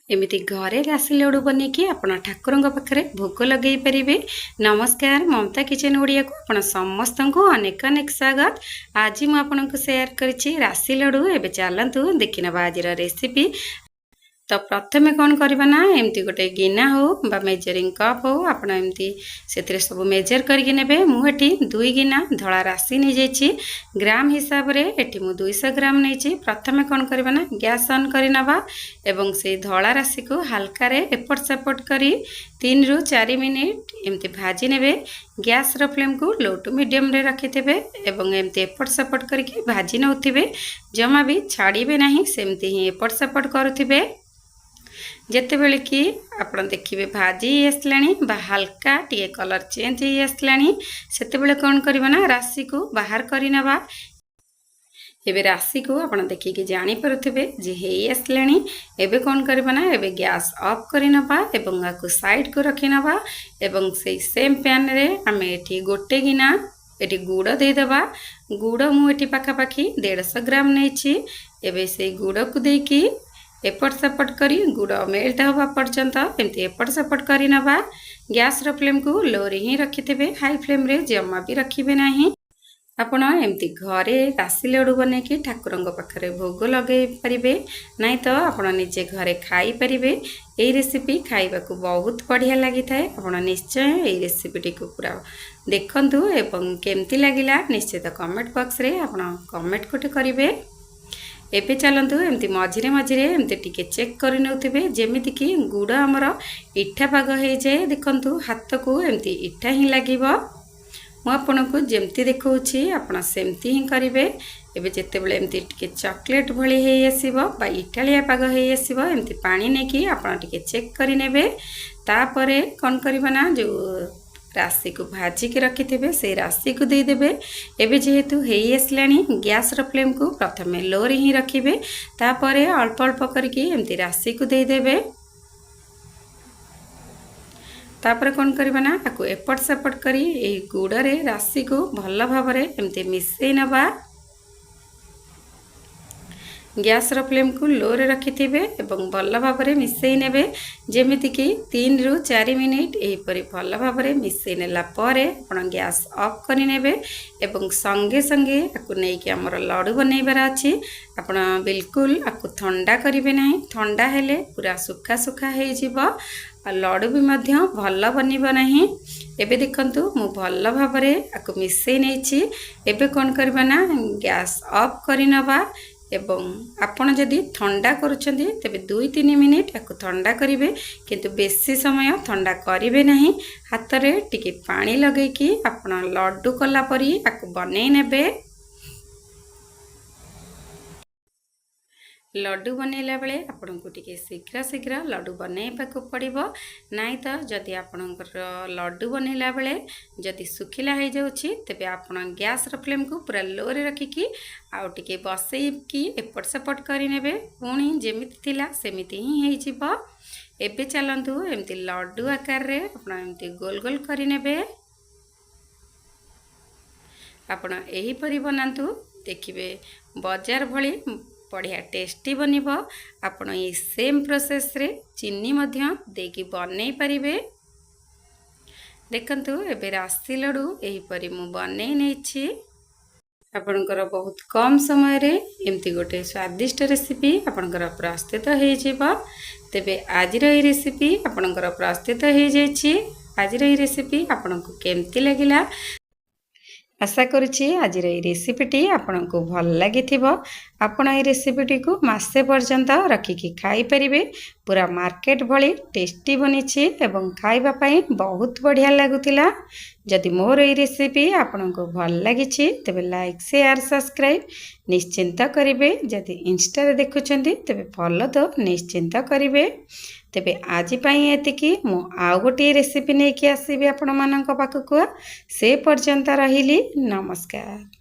एमिति घरे राशि लड्डू बनैकी आपण ठाकुरंग पाखरे भोग लगे पारे। नमस्कार, ममता किचन ओडिया को आपण समस्त को अनेक अनेक स्वागत। आज मुझे शेयर करी राशि लड्डू। एबे चलतु देखि नबा आज रेसिपी। तो प्रथमे कौन करना ना एमती गोटे गिना हो बा मेजरिंग कप हो आप से सब मेजर करके नेबे। मुझे 2 गिना धला राशि नहीं जाइए ग्राम हिसाब से एटी मु 200 ग्राम नहीं। प्रथमे कौन करना ना गैस ऑन करनबा एवं से धला राशि को हल्का रे एपट सेपट करी 3 ରୁ 4 मिनिट एमती भाजी नेबे। गैस रो फ्लेम को लो टू मीडियम रे रखिथे एवं एमती एपट सेपट करके भाजी नौथिबे। जमा भी छाड़िबे नहीं, सेमती ही एपट सेपट करुथिबे। जेते बेले कि आपण देखिबे भाजी आसलानी बा हल्का टिके कलर चेंज हो आसलानी, सेते बेले कौन करबा ना राशि को बाहर करि नबा। एबे राशि को आपण देखिके जानि परथिबे जे हे आसलानी। एबे कौन करबा ना एबे गैस ऑफ करि नबा एवं आकु साइड को रखि नबा एवं से सेम पैन रे हमें एठी गोटे गिना एटी गुड़ दे दबा। गुड़ मु एठी पाखा पाखी 150 ग्राम नेछि। एबे से गुड़ को देकी एपट सेपट करी गुड़ मेल्ट हवा पर्यंत एमती एपट सेपट करी नबा। गैस रो फ्लेम को लो रे ही रखिथे, हाई फ्लेम रे जमा भी रखिबे नाही। आपण एमती घरे राशि लड्डू बनैकी ठाकुरंग पाखरे भोग लगे पारिबे, नहीं तो आपण निजे घरे खाई परिबे। एई रेसिपी खाइबा को बहुत बढ़िया लगी थाए। आपण निश्चय एई रेसिपी को पूरा देखंतु एवं केमती लागिला निश्चित कमेंट बॉक्स रे आपण कमेंट कोटे करिवे। एबे चलतु एमती मझिरे मझिरे एमती टिके चेक कर नौथिबे जेमिति कि गुड़ आमर इठा पाग हो जाए। देखंतु हाथ को एमती इठा ही लागिबो। मु आपनको जेमती देखौछि आपण सेमती ही करिवे। एबे जेते बेले एमती टिके चॉकलेट भली हे आसीबो बा इटालिया पाग हे आसीबो एमती पानी नेकी आपण टिके चेक करि नेबे। तापरे कोन करबा ना जो राशि को भाजी के रखिथे से राशि को दे देबे। एबे जेहेतु हेई आसलानी गैस रो फ्लेम को प्रथमे लो रे ही रखिबे, तापरे अल्प अल्प करके एमती राशि को दे देबे। तापर कौन करबा ना आकु एपट सेपट करी ए गुड़ रे राशि को भल भाबरे एमती मिसई नबा। गैस रो फ्लेम को लो रे रखिथिबे एवं भल भाबरे मिसई नेबे। जेमिति कि 3 ରୁ 4 मिनिट एहीपरि भल भाबरे मिसई नेला परे आपण गैस ऑफ करि नेबे एवं संगे संगे आकु नै कि हमर लड्डू बनैबार अछि। आपण बिल्कुल आकु ठंडा करिवे नाही, ठंडा हेले पूरा सुखा सुखा हे जिवो आ लड्डू भी मध्य भल बनिबो नाही। एबे देखंतु मु भल भाबरे आकु मिसई नेछि। एबे कोन करबा ना गैस ऑफ करि नबा एवं आपण जदि ठंडा करूछंती तबे 2-3 मिनिट आकु ठंडा करिवे, किंतु बेसी समय ठंडा करिवे नाही। हाथ रे टिके पानी लगेकी आपण लड्डू कला परी आकु बनै नेबे। लड्डू बनैला बेले आपन को टिके शीघ्र शीघ्र लड्डू बनैबा को पड़िबो, नाइ तो जदि आपनकर लड्डू बनैला बेले जदि सुखिला हो जाउछि तबे आपन गैस रो फ्लेम को पूरा लो रे रखिकी आउ टिके बसैकी एपट सेपट करि नेबे। पुणी जेमिति थिला सेमिति ही हे जिवो। एबे चलंतु एमती लड्डू आकार रे आपन एमती गोल गोल करि नेबे। आपन एही परि बनांतु, देखिबे बाजार भली बढ़िया टेस्टी बनिबो। आपण ये सेम प्रोसेस रे चीनी मध्य देकी बनै परिबे। देखंतु एबे राशि लड्डू एही परि मु बनै नेछि। आपनकर बहुत कम समय रे एमती गोटे स्वादिष्ट रेसिपी आपनकर प्रस्तुत हो जिवो। तेबे आज रो ई रेसिपी आपनकर प्रस्तुत हो जायछि। आज रो ई रेसिपी आपनको केमती लागिला आशा करुछि आज रेसिपीटी आपन को भल लगी थिबो। आपण ए रेसिपीटी को मासे पर्यंत रखिकी खाई परिबे। पूरा मार्केट भली टेस्टी बनिछि एवं खाइबा पई बहुत बढ़िया लागुतिला। जदि मोर ए रेसिपी आपन को भल लागिछि तबे लाइक शेयर सब्सक्राइब निश्चिंत करिवे। जदि इंस्टा रे देखुछंती तबे फॉलो तो निश्चिंत करिवे। तेबे आज पई एतिकी मु आउ गोटे रेसिपी नेकी आसीबे आपण मानक पाखकु। से पर्यंत रहिली, नमस्कार।